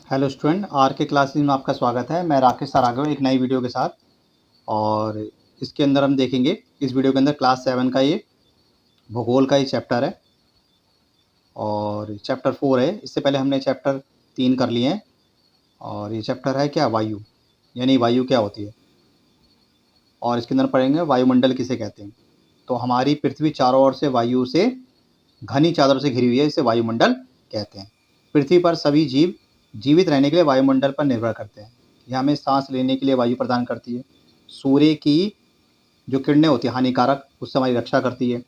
Hello student, are के classes में आपका स्वागत है। मैं राकेश सर आ गया हूँ एक नई वीडियो के साथ। और इसके अंदर हम देखेंगे, इस वीडियो के अंदर क्लास 7 का ये भूगोल का ये चैप्टर है और चैप्टर 4 है। इससे पहले हमने चैप्टर 3 कर लिए हैं और ये चैप्टर है क्या, वायु, यानी वायु क्या होती है। और इसके अंदर पढ़ेंगे वायुमंडल किसे कहते हैं। तो हमारी पृथ्वी चारों ओर से वायु से घनी चादर से घिरी हुई है, इसे वायुमंडल कहते हैं। पृथ्वी पर सभी जीव जीवित रहने के लिए वायुमंडल पर निर्भर करते हैं। यह हमें सांस लेने के लिए वायु प्रदान करती है। सूर्य की जो किरणें होती है हानिकारक, उससे हमारी रक्षा करती है।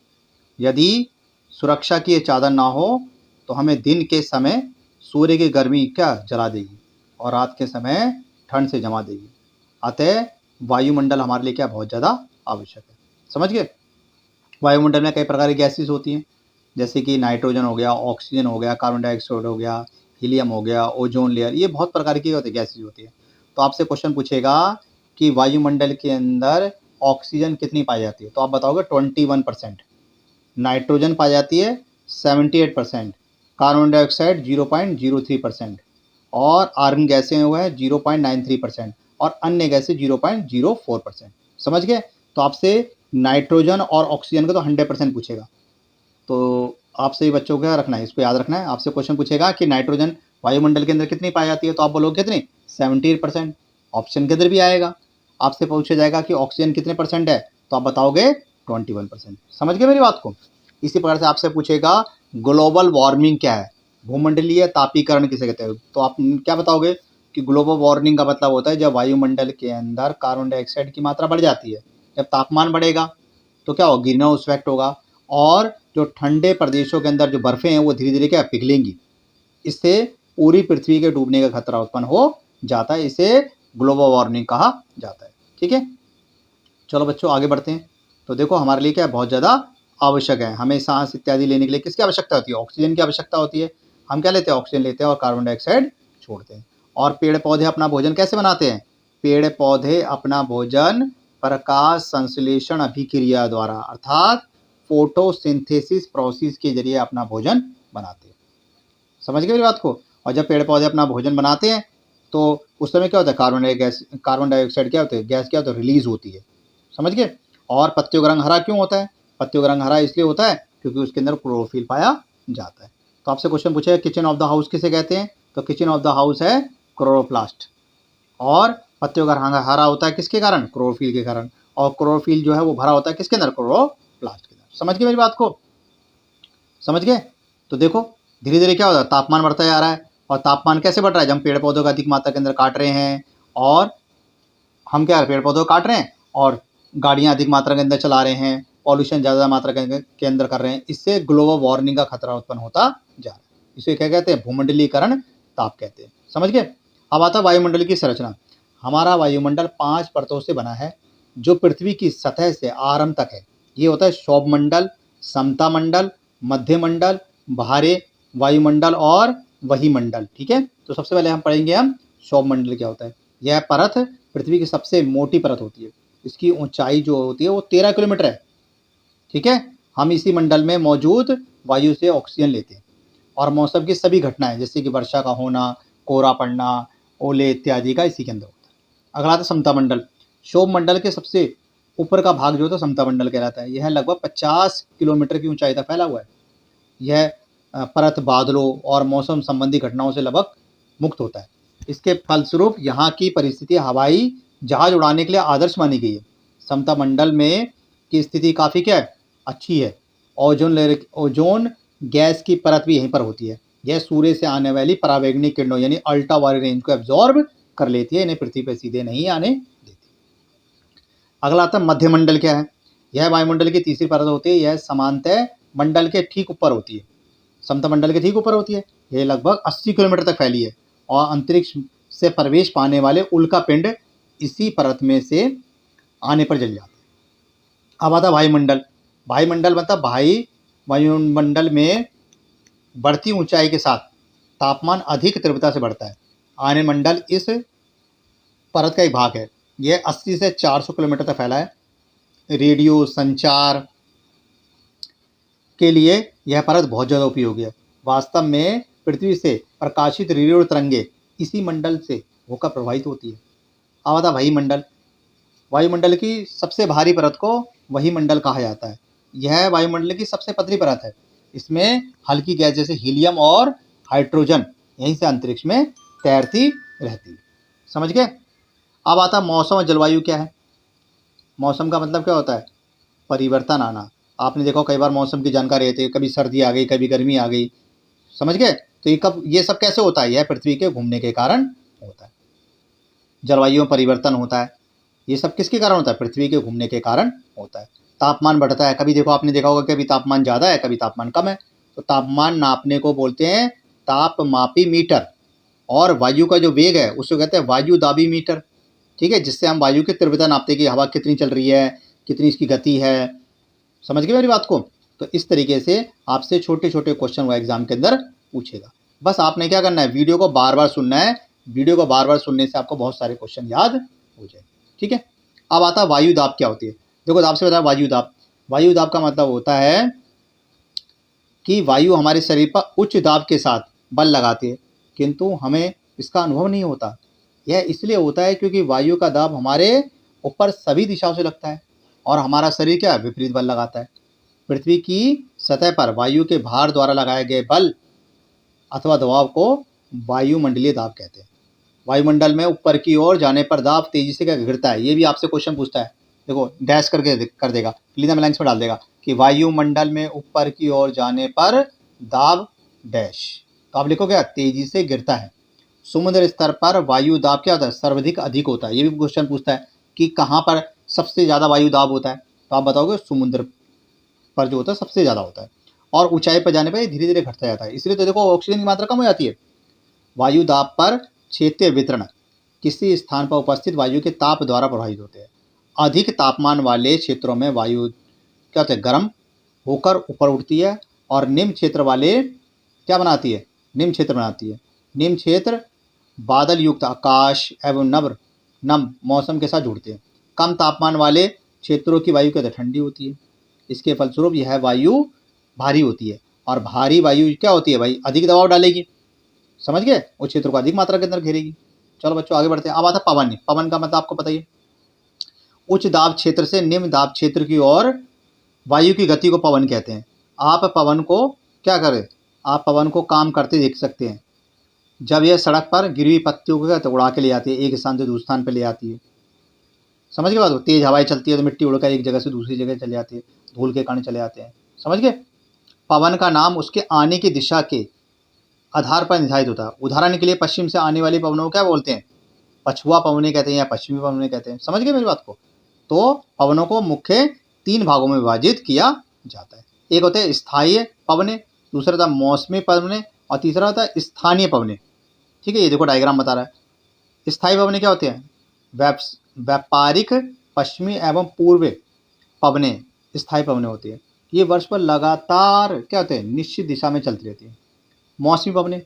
यदि सुरक्षा की ये चादर ना हो तो हमें दिन के समय सूर्य की गर्मी क्या जला देगी और रात के समय ठंड से जमा देगी। अतः वायुमंडल हमारे लिए क्या बहुत ज़्यादा आवश्यक है। समझ गए। वायुमंडल में कई प्रकार की गैसेस होती हैं, जैसे कि नाइट्रोजन हो गया, ऑक्सीजन हो गया, कार्बन डाइऑक्साइड हो गया, हीलियम हो गया, ओजोन लेयर, ये बहुत प्रकार की होती है गैसेस होती है। तो आपसे क्वेश्चन पूछेगा कि वायुमंडल के अंदर ऑक्सीजन कितनी पाई जाती है, तो आप बताओगे 21%, नाइट्रोजन पाई जाती है 78%, कार्बन डाइऑक्साइड 0.03% और आर्गन गैसें हुए हैं 0.93% और अन्य गैसें 0.04%। समझ गए। तो आपसे नाइट्रोजन और ऑक्सीजन का तो 100% पूछेगा। तो आपसे ही बच्चों को क्या रखना है, इसको याद रखना है। आपसे क्वेश्चन पूछेगा कि नाइट्रोजन वायुमंडल के अंदर कितनी पाई जाती है, तो आप बोलोगे कितनी, 78%। ऑप्शन के अंदर भी आएगा। आपसे पूछा जाएगा कि ऑक्सीजन कितने परसेंट है, तो आप बताओगे 21%। समझ गए मेरी बात को। इसी प्रकार से आपसे पूछेगा ग्लोबल वार्मिंग क्या है, भूमंडलीय तापीकरण किसे कहते हैं, तो आप क्या बताओगे कि ग्लोबल वार्मिंग का मतलब होता है जब वायुमंडल के अंदर कार्बन डाइऑक्साइड की मात्रा बढ़ जाती है। जब तापमान बढ़ेगा तो क्या होगा, ग्रीन हाउस इफेक्ट होगा और जो ठंडे प्रदेशों के अंदर जो बर्फें हैं वो धीरे धीरे क्या पिघलेंगी। इससे पूरी पृथ्वी के डूबने का खतरा उत्पन्न हो जाता है। इसे ग्लोबल वार्मिंग कहा जाता है। ठीक है, चलो बच्चों आगे बढ़ते हैं। तो देखो हमारे लिए क्या बहुत ज़्यादा आवश्यक है, हमें सांस इत्यादि लेने के लिए किसकी आवश्यकता होती है, ऑक्सीजन की आवश्यकता होती है। हम क्या लेते हैं, ऑक्सीजन लेते हैं और कार्बन डाइऑक्साइड छोड़ते हैं। और पेड़ पौधे अपना भोजन कैसे बनाते हैं, पेड़ पौधे अपना भोजन प्रकाश संश्लेषण अभिक्रिया द्वारा अर्थात फोटोसिंथेसिस प्रोसेस के जरिए अपना भोजन बनाते हैं। समझ गए मेरी बात को। और जब पेड़ पौधे अपना भोजन बनाते हैं तो उस समय क्या होता है, कार्बन डाइऑक्साइड क्या होते हैं, गैस क्या होता है, रिलीज होती है। समझ गए। और पत्तियों का रंग हरा क्यों होता है, पत्तियों का रंग हरा इसलिए होता है क्योंकि उसके अंदर क्लोरोफिल पाया जाता है। तो आपसे क्वेश्चन पूछेगा किचन ऑफ द हाउस किसे कहते हैं, तो किचन ऑफ द हाउस है क्लोरोप्लास्ट। और पत्तियों का रंग हरा होता है किसके कारण, क्लोरोफिल के कारण। और क्लोरोफिल जो है वो भरा होता है किसके अंदर, क्लोरोप्लास्ट के अंदर। समझ गए मेरी बात को, समझ गए। तो देखो धीरे धीरे क्या होता है, तापमान बढ़ता जा रहा है। और तापमान कैसे बढ़ रहा है, जब हम पेड़ पौधों को अधिक मात्रा के अंदर काट रहे हैं और हम क्या पेड़ पौधों को काट रहे हैं और गाड़ियां अधिक मात्रा के अंदर चला रहे हैं, पॉल्यूशन ज़्यादा मात्रा के अंदर कर रहे हैं, इससे ग्लोबल वार्मिंग का खतरा उत्पन्न होता जा रहा है। इसे क्या कहते हैं, भूमंडलीकरण ताप कहते हैं। समझ गए। अब आता है वायुमंडल की संरचना। हमारा वायुमंडल 5 परतों से बना है जो पृथ्वी की सतह से आरंभ तक है। ये होता है शोभमंडल, समता मंडल, मध्य मंडल, बाहरी वायुमंडल और वही मंडल। ठीक है, तो सबसे पहले हम पढ़ेंगे हम शोभमंडल क्या होता है। यह परत पृथ्वी की सबसे मोटी परत होती है। इसकी ऊंचाई जो होती है वो 13 किलोमीटर है। ठीक है, हम इसी मंडल में मौजूद वायु से ऑक्सीजन लेते हैं और मौसम की सभी घटनाएं जैसे कि वर्षा का होना, कोहरा पड़ना, ओले इत्यादि का इसी के अंदर होता है। अगला आता है समता मंडल। शोभ मंडल के सबसे ऊपर का भाग जो होता है समता मंडल कहलाता है। यह लगभग 50 किलोमीटर की ऊंचाई तक फैला हुआ है। यह परत बादलों और मौसम संबंधी घटनाओं से लगभग मुक्त होता है। इसके फलस्वरूप यहाँ की परिस्थिति हवाई जहाज उड़ाने के लिए आदर्श मानी गई है। समता मंडल में की स्थिति काफ़ी क्या है, अच्छी है। ओजोन गैस की परत भी यहीं पर होती है। यह सूर्य से आने वाली पराबैंगनी किरणों यानी अल्ट्रा वायलेट रेंज को एब्जॉर्ब कर लेती है, इन्हें पृथ्वी पर सीधे नहीं आने देती। अगला आता है मध्यमंडल क्या है। यह वायुमंडल की तीसरी परत होती है। यह समांतर मंडल के ठीक ऊपर होती है, समता मंडल के ठीक ऊपर होती है। यह लगभग 80 किलोमीटर तक फैली है और अंतरिक्ष से प्रवेश पाने वाले उल्का पिंड इसी परत में से आने पर जल जाते हैं। अब आता वायुमंडल। वायुमंडल मतलब वायुमंडल में बढ़ती ऊंचाई के साथ तापमान अधिक तीव्रता से बढ़ता है। आर्य मंडल इस परत का एक भाग है। यह 80 से 400 किलोमीटर तक फैला है। रेडियो संचार के लिए यह परत बहुत ज़्यादा उपयोगी है। वास्तव में पृथ्वी से प्रकाशित रेडियो तरंगे इसी मंडल से होकर प्रभावित होती है। अब आता वायुमंडल। वायुमंडल की सबसे भारी परत को वही मंडल कहा जाता है। यह वायुमंडल की सबसे पतली परत है। इसमें हल्की गैस जैसे हीलियम और हाइड्रोजन यहीं से अंतरिक्ष में तैरती रहती है। समझ गए। अब आता मौसम और जलवायु क्या है। मौसम का मतलब क्या होता है, परिवर्तन आना। आपने देखो कई बार मौसम की जानकारी रहती है, कभी सर्दी आ गई, कभी गर्मी आ गई। समझ गए। तो ये सब कैसे होता है, यह पृथ्वी के घूमने के कारण होता है। जलवायु में परिवर्तन होता है, ये सब किसके कारण होता है, पृथ्वी के घूमने के कारण होता है। तापमान बढ़ता है, कभी देखो आपने देखा होगा कि अभी तापमान ज़्यादा है, कभी तापमान कम है। तो तापमान नापने को बोलते हैं तापमापी मीटर, और वायु का जो वेग है उसको कहते हैं वायुदाबी मीटर। ठीक है, जिससे हम वायु की तीव्रता नापते हैं कि हवा कितनी चल रही है, कितनी इसकी गति है। समझ गए मेरी बात को। तो इस तरीके से आपसे छोटे छोटे क्वेश्चन वो एग्जाम के अंदर पूछेगा। बस आपने क्या करना है, वीडियो को बार बार सुनना है। वीडियो को बार बार सुनने से आपको बहुत सारे क्वेश्चन याद हो जाए। ठीक है। अब आता है वायु दाब क्या होती है। देखो दाब से बताया वायु दाब। वायु दाब का मतलब होता है कि वायु हमारे शरीर पर उच्च दाब के साथ बल लगाती है, किंतु हमें इसका अनुभव नहीं होता। यह इसलिए होता है क्योंकि वायु का दाब हमारे ऊपर सभी दिशाओं से लगता है और हमारा शरीर क्या विपरीत बल लगाता है। पृथ्वी की सतह पर वायु के भार द्वारा लगाए गए बल अथवा दबाव को वायुमंडलीय दाब कहते हैं। वायुमंडल में ऊपर की ओर जाने पर दाब तेजी से क्या गिरता है। ये भी आपसे क्वेश्चन पूछता है। देखो डैश करके कर देगा, फिल इन द ब्लैंक्स में डाल देगा कि वायुमंडल में ऊपर की ओर जाने पर दाब डैश। तो आप लिखो क्या, तेजी से गिरता है। समुद्र स्तर पर वायु दाब क्या होता है, सर्वाधिक अधिक होता है। ये भी क्वेश्चन पूछता है कि कहाँ पर सबसे ज़्यादा वायु दाब होता है। तो आप बताओगे समुद्र पर जो होता है सबसे ज़्यादा होता है, और ऊंचाई पर जाने पर धीरे धीरे घटता जाता है। इसलिए तो देखो ऑक्सीजन की मात्रा कम हो जाती है। वायु दाब पर क्षेत्रीय वितरण किसी स्थान पर उपस्थित वायु के ताप द्वारा प्रभावित होते हैं। अधिक तापमान वाले क्षेत्रों में वायु क्या होता है, गर्म होकर ऊपर उठती है, और निम्न क्षेत्र वाले क्या बनाती है, निम्न क्षेत्र बनाती है। निम्न क्षेत्र बादल युक्त आकाश एवं नम मौसम के साथ जुड़ते हैं। कम तापमान वाले क्षेत्रों की वायु क्या होती है, ठंडी होती है। इसके फलस्वरूप यह वायु भारी होती है, और भारी वायु क्या होती है भाई, अधिक दबाव डालेगी। समझ गए, उस क्षेत्र को अधिक मात्रा के अंदर घेरेगी। चलो बच्चों आगे बढ़ते हैं। अब आता है पवन। पवन का मतलब आपको पता ही है, उच्च दाब क्षेत्र से निम्न दाब क्षेत्र की ओर वायु की गति को पवन कहते हैं। आप पवन को क्या करें, आप पवन को काम करते देख सकते हैं। जब यह सड़क पर गिरी हुई पत्तियों को उड़ा के ले आती है, एक स्थान से दूसरे स्थान पर ले आती है। समझ गए बात। तेज हवाएं चलती है तो मिट्टी उड़कर एक जगह से दूसरी जगह चले जाती है, धूल के कण चले आते हैं। समझ गए। पवन का नाम उसके आने की दिशा के आधार पर निर्धारित होता है। उदाहरण के लिए पश्चिम से आने वाली पवनों को क्या बोलते हैं, पछुआ पवने कहते हैं या पश्चिमी पवने कहते हैं। समझ गए मेरी बात को। तो पवनों को मुख्य 3 भागों में विभाजित किया जाता है। एक होते हैं स्थायी पवने, दूसरा होता है मौसमी पवने, और तीसरा होता है स्थानीय पवने। ठीक है, ये देखो डायग्राम बता रहा है। स्थायी पवने क्या होते हैं, व्यापारिक पश्चिमी एवं पूर्व पवने स्थायी पवने होती है। ये वर्ष भर लगातार क्या होते हैं, निश्चित दिशा में चलती रहती है। मौसमी पवने,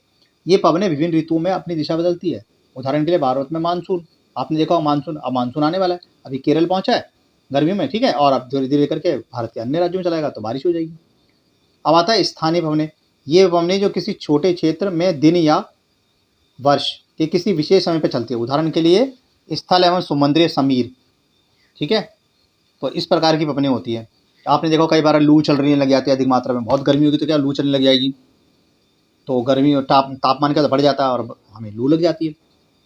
ये पवने विभिन्न ऋतुओं में अपनी दिशा बदलती है। उदाहरण के लिए भारत में मानसून, आपने देखा हो मानसून, अब मानसून आने वाला है, अभी केरल पहुंचा है गर्मी में। ठीक है, और अब धीरे धीरे करके भारत के अन्य राज्यों में चलाएगा तो बारिश हो जाएगी। अब आता है स्थानीय पवने। ये पवने जो किसी छोटे क्षेत्र में दिन या वर्ष के किसी विशेष समय पर चलती है। उदाहरण के लिए स्थल एवं समुद्री समीर। ठीक है, तो इस प्रकार की पवने होती है। आपने देखो कई बार लू चलने लग जाती है अधिक मात्रा में, बहुत गर्मी होगी तो क्या लू चलने लग जाएगी, तो गर्मी और तापमान क्या बढ़ जाता है और हमें लू लग जाती है।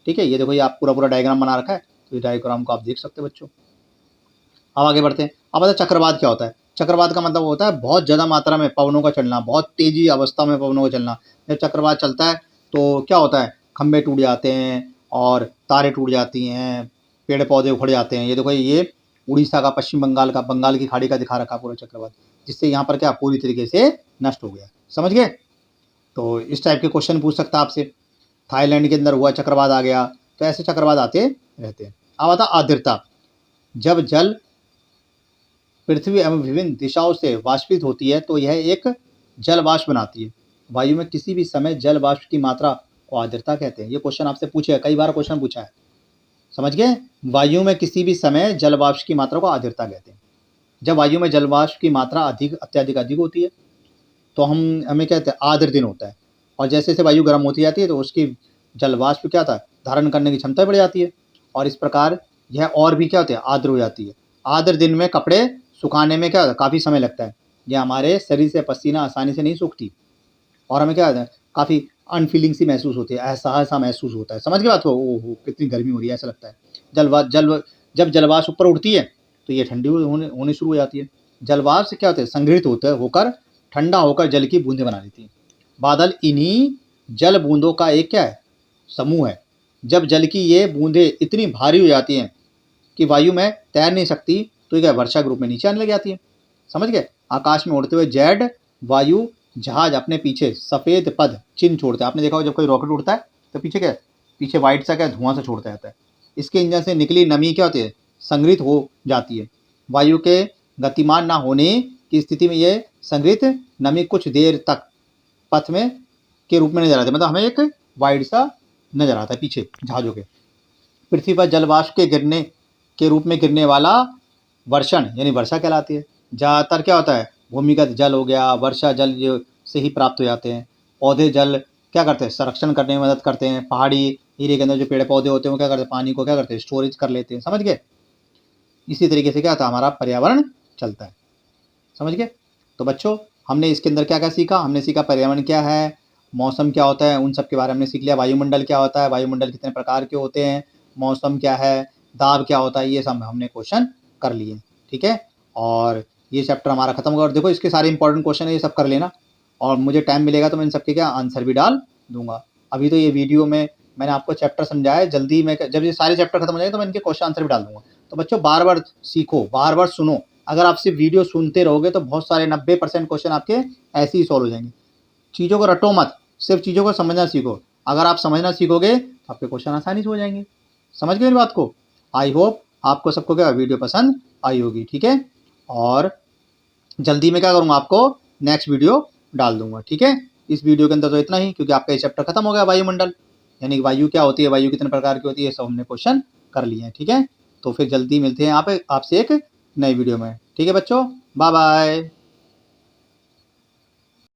ठीक है, ये देखो ये आप पूरा डायग्राम बना रखा है, तो ये डायग्राम को आप देख सकते हैं बच्चों। अब आगे बढ़ते हैं। अब आता है चक्रवात क्या होता है। चक्रवात का मतलब होता है बहुत ज़्यादा मात्रा में पवनों का चलना, बहुत तेजी अवस्था में पवनों का चलना। जब चक्रवात चलता है तो क्या होता है, खंभे टूट जाते हैं और तारें टूट जाती हैं, पेड़ पौधे उखड़ जाते हैं। ये देखो ये उड़ीसा का, पश्चिम बंगाल का, बंगाल की खाड़ी का दिखा रखा पूरा चक्रवात, जिससे यहाँ पर क्या पूरी तरीके से नष्ट हो गया। समझ गए। तो इस टाइप के क्वेश्चन पूछ सकता है आपसे। थाईलैंड के अंदर हुआ चक्रवात आ गया, तो ऐसे चक्रवात आते रहते हैं। अब आता आर्द्रता। जब जल पृथ्वी एवं विभिन्न दिशाओं से वाष्पित होती है तो यह एक जल वाष्प बनाती है। वायु में किसी भी समय जल वाष्प की मात्रा को आर्द्रता कहते हैं। ये क्वेश्चन आपसे पूछे है, कई बार क्वेश्चन पूछा है। समझ गए। वायु में किसी भी समय जल वाष्प की मात्रा को आर्द्रता कहते हैं। जब वायु में जल वाष्प की मात्रा अत्यधिक अधिक होती है तो हमें कहते हैं आर्द्र दिन होता है। और जैसे जैसे वायु गर्म होती जाती है तो उसकी जल वाष्प क्या होता है, धारण करने की क्षमता बढ़ जाती है, और इस प्रकार यह और भी क्या होती है, आर्द्र हो जाती है। आर्द्र दिन में कपड़े सुखाने में क्या होता है, काफ़ी समय लगता है। यह हमारे शरीर से पसीना आसानी से नहीं सूखती, और हमें क्या होता है, काफ़ी अनफीलिंग सी महसूस होती है, असहाय सा महसूस होता है। समझ गए बात को? ओहो कितनी गर्मी हो रही है ऐसा लगता है। जब जलवाष्प ऊपर उठती है तो ये ठंडी होने शुरू हो जाती है। जलवाष्प से क्या होता है, संग्रहित होकर ठंडा होकर जल की बूंदें बना देती है। बादल इन्हीं जल बूंदों का एक क्या है, समूह है। जब जल की ये बूंदें इतनी भारी हो जाती हैं कि वायु में तैर नहीं सकती तो क्या वर्षा के रूप में नीचे आने लग जाती है। समझ गए? आकाश में उड़ते हुए जेड वायु जहाज अपने पीछे सफ़ेद पद चिन्ह छोड़ता है। आपने देखा होगा जब कोई रॉकेट उड़ता है तो पीछे क्या है, पीछे वाइट सा क्या धुआं सा छोड़ता रहता है। इसके इंजन से निकली नमी क्या होती है, संग्रहित हो जाती है। वायु के गतिमान ना होने की स्थिति में ये संग्रहित नमी कुछ देर तक पथ में के रूप में नजर आती है, मतलब हमें एक वाइट सा नजर आता है पीछे जहाजों के। पृथ्वी पर जल वाष्प के गिरने के रूप में गिरने वाला वर्षण यानी वर्षा कहलाती है। ज़्यादातर क्या होता है, भूमिगत जल हो गया, वर्षा जल जो से ही प्राप्त हो जाते हैं। पौधे जल क्या करते हैं, संरक्षण करने में मदद करते हैं। पहाड़ी एरिया के अंदर जो पेड़ पौधे होते हैं वो क्या करते हैं, पानी को क्या करते हैं, स्टोरेज कर लेते हैं। समझ गए? इसी तरीके से क्या होता है, हमारा पर्यावरण चलता है। समझ गए? तो बच्चों हमने इसके अंदर क्या क्या सीखा, हमने सीखा पर्यावरण क्या है, मौसम क्या होता है, उन सब के बारे में हमने सीख लिया। वायुमंडल क्या होता है, वायुमंडल कितने प्रकार के होते हैं, मौसम क्या है, दाब क्या होता है, ये सब हमने क्वेश्चन कर लिए। ठीक है, और ये चैप्टर हमारा खत्म होगा। और देखो इसके सारे इंपॉर्टेंट क्वेश्चन है, ये सब कर लेना, और मुझे टाइम मिलेगा तो मैं इन सबके क्या आंसर भी डाल दूंगा। अभी तो ये वीडियो में मैंने आपको चैप्टर समझाया है, जल्दी मैं जब ये सारे चैप्टर खत्म हो जाएंगे तो मैं इनके क्वेश्चन आंसर भी डाल दूंगा। तो बच्चों बार बार सीखो, बार बार सुनो। अगर आप सिर्फ वीडियो सुनते रहोगे तो बहुत सारे 90% क्वेश्चन आपके ऐसे ही सॉल्व हो जाएंगे। चीज़ों को रटो मत, सिर्फ चीज़ों को समझना सीखो। अगर आप समझना सीखोगे तो आपके क्वेश्चन आसानी से हो जाएंगे। समझ गए मेरी बात को? आई होप आपको सबको क्या वीडियो पसंद आई होगी। ठीक है, और जल्दी मैं क्या करूँगा, आपको नेक्स्ट वीडियो डाल दूंगा। ठीक है, इस वीडियो के अंदर तो इतना ही, क्योंकि आपका ये चैप्टर खत्म हो गया। वायुमंडल यानी वायु क्या होती है, वायु कितने प्रकार की होती है, सब हमने क्वेश्चन कर लिए हैं। ठीक है, तो फिर जल्दी मिलते हैं आपसे एक नई वीडियो में। ठीक है बच्चों, बाय बाय।